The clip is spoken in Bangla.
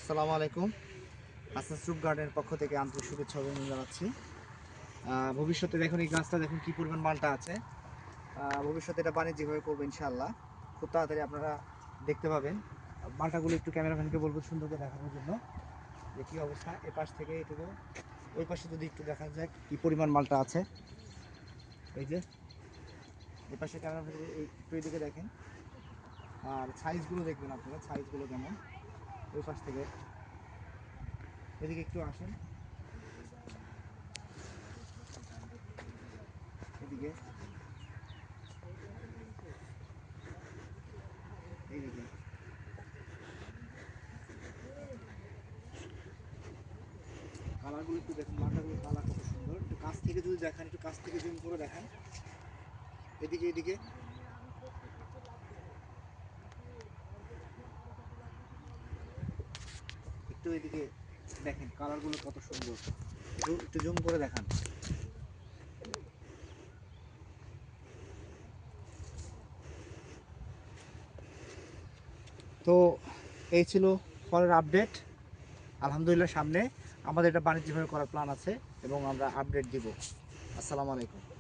আসসালামু আলাইকুম। হাসান ফ্রুট গার্ডেনের পক্ষ থেকে আন্তরিক শুভেচ্ছা অভিনন্দন জানাচ্ছি। ভবিষ্যতে দেখুন এই গাছটা দেখুন কি পরিমাণ মালটা আছে। ভবিষ্যতে এটা বাণিজ্যিকভাবে করবো ইনশাআল্লাহ। খুব তাড়াতাড়ি আপনারা দেখতে পাবেন। মালটাগুলো একটু ক্যামেরাম্যানকে বলবো সুন্দর করে দেখানোর জন্য যে কী অবস্থা। এ পাশ থেকে এটুকু ওই পাশে যদি একটু দেখা যায় কী পরিমাণ মালটা আছে। এই যে এ পাশে ক্যামেরাম্যান একটু এদিকে দেখেন, আর সাইজগুলো দেখবেন আপনারা, সাইজগুলো কেমন। ওই পাশ থেকে এদিকে একটু আসেন, এদিকে এইদিকে কালারগুলো একটু দেখুন, মালটাগুলো কালার কত সুন্দর। একটু কাছ থেকে যদি দেখেন, একটু কাছ থেকে জুম করে দেখেন, এদিকে এদিকে একটু এদিকে দেখেন, কালারগুলো কত সুন্দর। একটু একটু জুম করে দেখান। তো এই ছিল ফলের আপডেট। আলহামদুলিল্লাহ সামনে আমাদের এটা বাণিজ্যিকভাবে করার প্ল্যান আছে এবং আমরা আপডেট দিব। আসসালামু আলাইকুম।